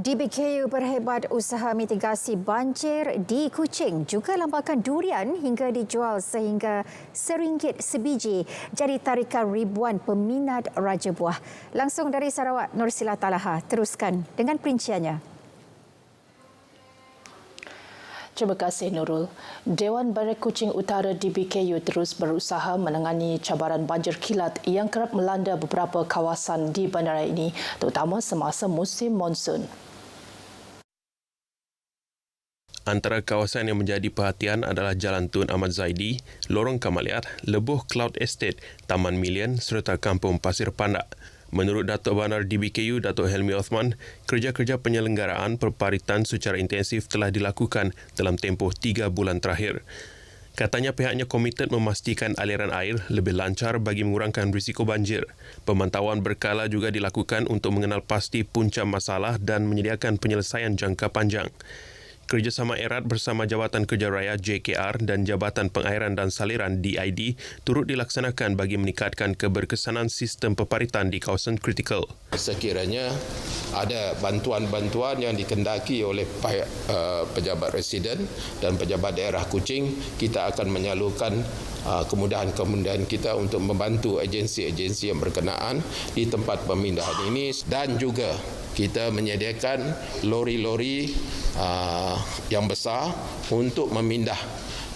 DBKU berhebat usaha mitigasi banjir di Kuching juga lambakan durian hingga dijual sehingga RM1 sebiji jadi tarikan ribuan peminat Raja Buah. Langsung dari Sarawak, Nursila Talaha teruskan dengan perinciannya. Terima kasih Nurul. Dewan Barat Kuching Utara DBKU terus berusaha menangani cabaran banjir kilat yang kerap melanda beberapa kawasan di bandara ini, terutama semasa musim monsun. Antara kawasan yang menjadi perhatian adalah Jalan Tun Ahmad Zaidi, Lorong Kamaliat, Lebuh Cloud Estate, Taman Milian serta Kampung Pasir Pandak. Menurut Datuk Bandar DBKU, Datuk Helmi Othman, kerja-kerja penyelenggaraan perparitan secara intensif telah dilakukan dalam tempoh 3 bulan terakhir. Katanya pihaknya komited memastikan aliran air lebih lancar bagi mengurangkan risiko banjir. Pemantauan berkala juga dilakukan untuk mengenal pasti punca masalah dan menyediakan penyelesaian jangka panjang. Kerjasama erat bersama Jabatan Kerja Raya JKR dan Jabatan Pengairan dan Saliran DID turut dilaksanakan bagi meningkatkan keberkesanan sistem peparitan di kawasan kritikal. Sekiranya ada bantuan-bantuan yang dikendaki oleh pejabat residen dan pejabat daerah Kuching, kita akan menyalurkan kemudahan-kemudahan kita untuk membantu agensi-agensi yang berkenaan di tempat pemindahan ini, dan juga kita menyediakan lori-lori yang besar untuk memindah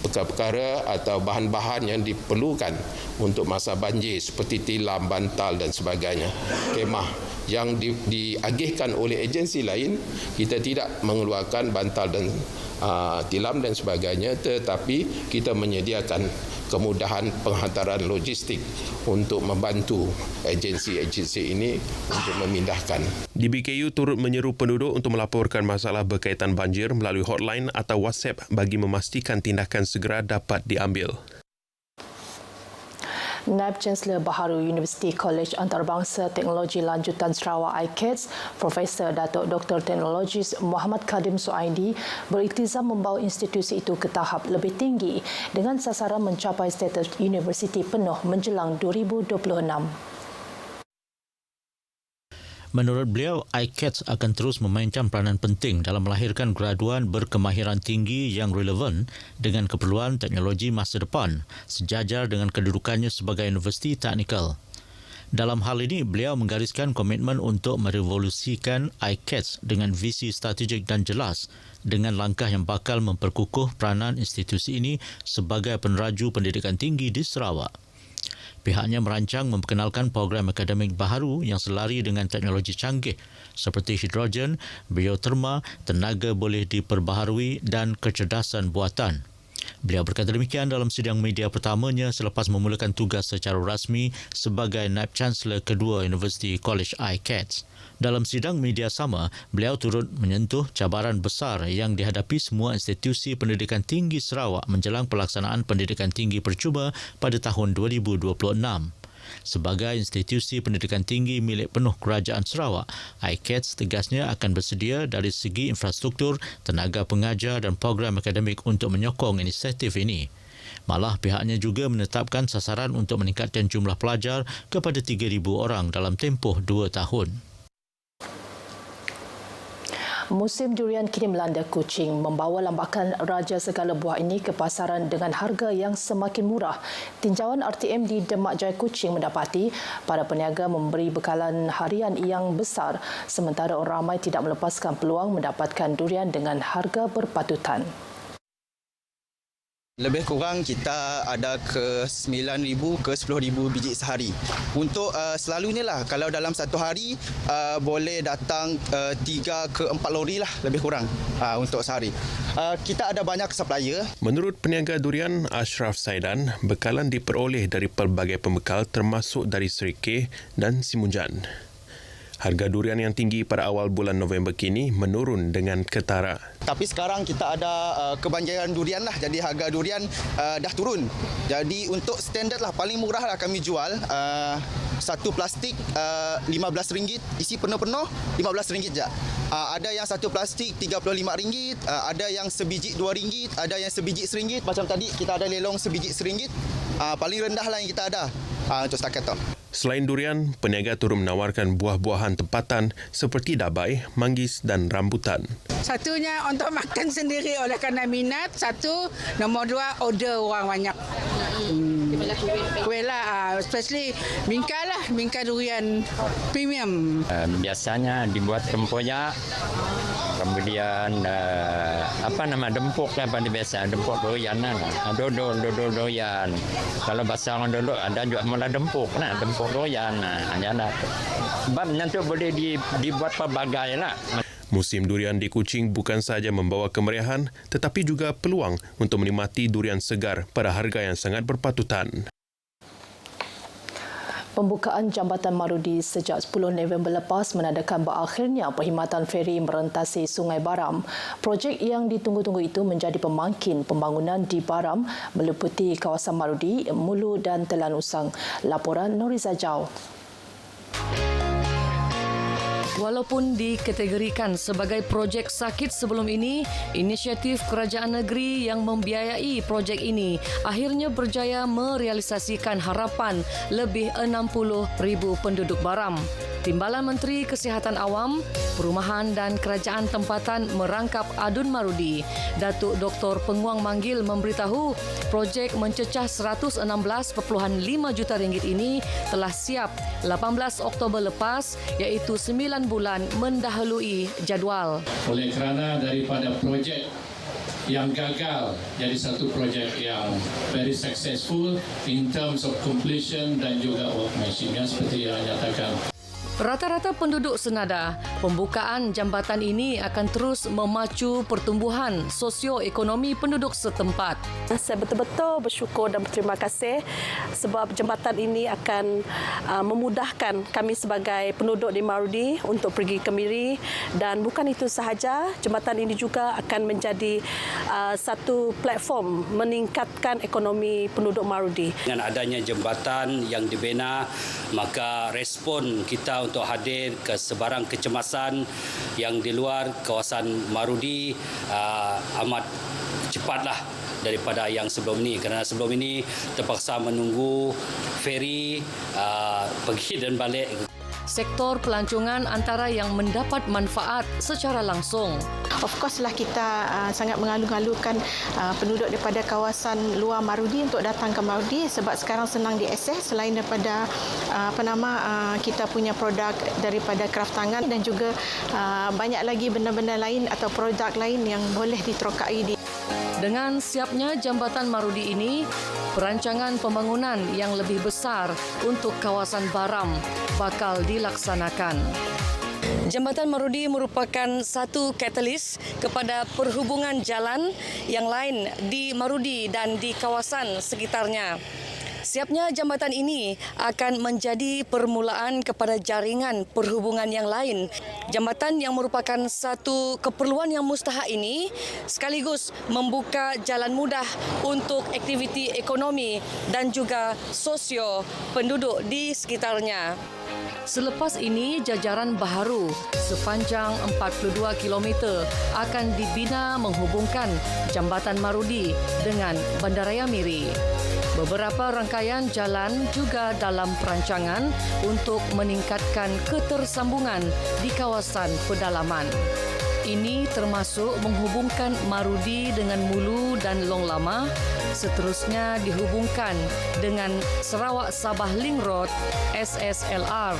perkara-perkara atau bahan-bahan yang diperlukan untuk masa banjir seperti tilam, bantal dan sebagainya. Kemah yang diagihkan oleh agensi lain, kita tidak mengeluarkan bantal dan tilam dan sebagainya, tetapi kita menyediakan kemudahan penghantaran logistik untuk membantu agensi-agensi ini untuk memindahkan. DBKU turut menyeru penduduk untuk melaporkan masalah berkaitan banjir melalui hotline atau WhatsApp bagi memastikan tindakan segera dapat diambil. Naib Chancellor Baharu Universiti Kolej Antarabangsa Teknologi Lanjutan Sarawak ICATS, Profesor Datuk Dr. Teknologis Muhammad Kadim Suaidi beriktizam membawa institusi itu ke tahap lebih tinggi dengan sasaran mencapai status universiti penuh menjelang 2026. Menurut beliau, ICATS akan terus memainkan peranan penting dalam melahirkan graduan berkemahiran tinggi yang relevan dengan keperluan teknologi masa depan, sejajar dengan kedudukannya sebagai universiti teknikal. Dalam hal ini, beliau menggariskan komitmen untuk merevolusikan ICATS dengan visi strategik dan jelas dengan langkah yang bakal memperkukuh peranan institusi ini sebagai peneraju pendidikan tinggi di Sarawak. Pihaknya merancang memperkenalkan program akademik baharu yang selari dengan teknologi canggih seperti hidrogen, bioterma, tenaga boleh diperbaharui dan kecerdasan buatan. Beliau berkata demikian dalam sidang media pertamanya selepas memulakan tugas secara rasmi sebagai Naib Chancellor kedua Universiti Kolej ICATS. Dalam sidang media sama, beliau turut menyentuh cabaran besar yang dihadapi semua institusi pendidikan tinggi Sarawak menjelang pelaksanaan pendidikan tinggi percuma pada tahun 2026. Sebagai institusi pendidikan tinggi milik penuh Kerajaan Sarawak, ICATS tegasnya akan bersedia dari segi infrastruktur, tenaga pengajar dan program akademik untuk menyokong inisiatif ini. Malah pihaknya juga menetapkan sasaran untuk meningkatkan jumlah pelajar kepada 3,000 orang dalam tempoh 2 tahun. Musim durian kini melanda Kuching, membawa lambakan raja segala buah ini ke pasaran dengan harga yang semakin murah. Tinjauan RTM di Demak Jaya Kuching mendapati para peniaga memberi bekalan harian yang besar, sementara orang ramai tidak melepaskan peluang mendapatkan durian dengan harga berpatutan. Lebih kurang kita ada ke 9,000 ke 10,000 biji sehari. Untuk selalunya lah, kalau dalam satu hari boleh datang 3 ke 4 lori lah lebih kurang untuk sehari. Kita ada banyak supplier. Menurut peniaga durian Ashraf Saidan, bekalan diperoleh dari pelbagai pembekal termasuk dari Serikeh dan Simunjan. Harga durian yang tinggi pada awal bulan November kini menurun dengan ketara. Tapi sekarang kita ada kebanjiran durian lah, jadi harga durian dah turun. Jadi untuk standard lah, paling murah lah kami jual. Satu plastik RM15, isi penuh-penuh RM15 je. Ada yang satu plastik RM35, ada yang sebiji RM2, ada yang sebiji RM1. Macam tadi kita ada lelong sebiji RM1. Paling rendah lah yang kita ada untuk setakat tu. Selain durian, peniaga turut menawarkan buah-buahan tempatan seperti dabai, manggis dan rambutan. Satunya untuk makan sendiri oleh kerana minat. Satu, nombor dua, order orang banyak. Kuih lah, especially bingka durian premium. Biasanya dibuat tempoyak, kemudian dempuk lah pada biasa, dempuk durian lah, dodol durian. Kalau bahasa orang dulu ada juga mula dempuk durian. Sebab nanti boleh dibuat pelbagai lah. Musim durian di Kuching bukan sahaja membawa kemeriahan tetapi juga peluang untuk menikmati durian segar pada harga yang sangat berpatutan. Pembukaan Jambatan Marudi sejak 10 November lepas menandakan berakhirnya perkhidmatan feri merentasi Sungai Baram. Projek yang ditunggu-tunggu itu menjadi pemangkin pembangunan di Baram meliputi kawasan Marudi, Mulu dan Telan Usang. Laporan Noriza Jau. Walaupun dikategorikan sebagai projek sakit sebelum ini, inisiatif kerajaan negeri yang membiayai projek ini akhirnya berjaya merealisasikan harapan lebih 60,000 penduduk Baram. Timbalan Menteri Kesihatan Awam, Perumahan dan Kerajaan Tempatan Merangkap Adun Marudi, Datuk Dr. Penguang Manggil memberitahu projek mencecah RM116.5 juta ini telah siap 18 Oktober lepas iaitu 9 bulan mendahului jadual. Oleh kerana daripada projek yang gagal jadi satu projek yang very successful in terms of completion dan juga workmanship seperti yang nyatakan. Rata-rata penduduk senada, pembukaan jambatan ini akan terus memacu pertumbuhan sosioekonomi penduduk setempat. Saya betul-betul bersyukur dan berterima kasih sebab jambatan ini akan memudahkan kami sebagai penduduk di Marudi untuk pergi ke Miri, dan bukan itu sahaja, jambatan ini juga akan menjadi satu platform meningkatkan ekonomi penduduk Marudi. Dengan adanya jambatan yang dibina, maka respon kita untuk hadir ke sebarang kecemasan yang di luar kawasan Marudi amat cepatlah daripada yang sebelum ini, kerana sebelum ini terpaksa menunggu feri pergi dan balik. Sektor pelancongan antara yang mendapat manfaat secara langsung. Of course lah kita sangat mengalu-alukan penduduk daripada kawasan luar Marudi untuk datang ke Marudi sebab sekarang senang diakses. Selain daripada kita punya produk daripada kraft tangan dan juga banyak lagi benda-benda lain atau produk lain yang boleh diterokai di. Dengan siapnya jambatan Marudi ini, perancangan pembangunan yang lebih besar untuk kawasan Baram bakal dilaksanakan. Jambatan Marudi merupakan satu katalis kepada perhubungan jalan yang lain di Marudi dan di kawasan sekitarnya. Siapnya jambatan ini akan menjadi permulaan kepada jaringan perhubungan yang lain. Jambatan yang merupakan satu keperluan yang mustahak ini sekaligus membuka jalan mudah untuk aktiviti ekonomi dan juga sosio penduduk di sekitarnya. Selepas ini, jajaran baharu sepanjang 42 km akan dibina menghubungkan Jambatan Marudi dengan Bandaraya Miri. Beberapa rangkaian jalan juga dalam perancangan untuk meningkatkan ketersambungan di kawasan pedalaman. Ini termasuk menghubungkan Marudi dengan Mulu dan Long Lama, seterusnya dihubungkan dengan Sarawak Sabah Link Road SSLR.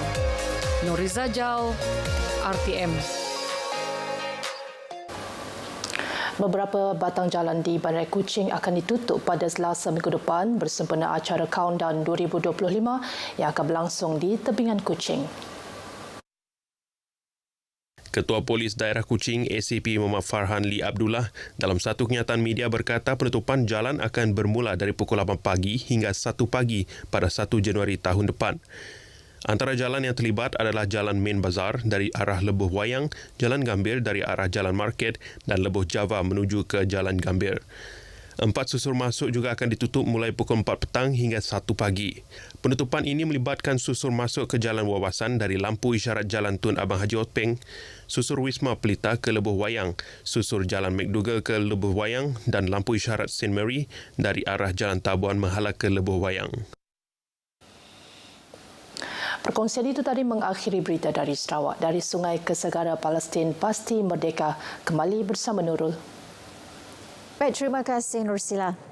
Noriza Jau, RTM. Beberapa batang jalan di Bandar Kuching akan ditutup pada Selasa minggu depan bersempena acara Countdown 2025 yang akan berlangsung di tebingan Kuching. Ketua Polis Daerah Kuching ACP Muhammad Farhan Lee Abdullah dalam satu kenyataan media berkata penutupan jalan akan bermula dari pukul 8 pagi hingga 1 pagi pada 1 Januari tahun depan. Antara jalan yang terlibat adalah Jalan Main Bazar dari arah Lebuh Wayang, Jalan Gambir dari arah Jalan Market dan Lebuh Java menuju ke Jalan Gambir. 4 susur masuk juga akan ditutup mulai pukul 4 petang hingga 1 pagi. Penutupan ini melibatkan susur masuk ke Jalan Wawasan dari lampu isyarat Jalan Tun Abang Haji Otpeng, susur Wisma Pelita ke Lebuh Wayang, susur Jalan McDougall ke Lebuh Wayang dan lampu isyarat St. Mary dari arah Jalan Tabuan Mahala ke Lebuh Wayang. Perkongsian itu tadi mengakhiri berita dari Sarawak. Dari Sungai ke Segara Palestin pasti merdeka. Kembali bersama Nurul. Baik, terima kasih Nursila.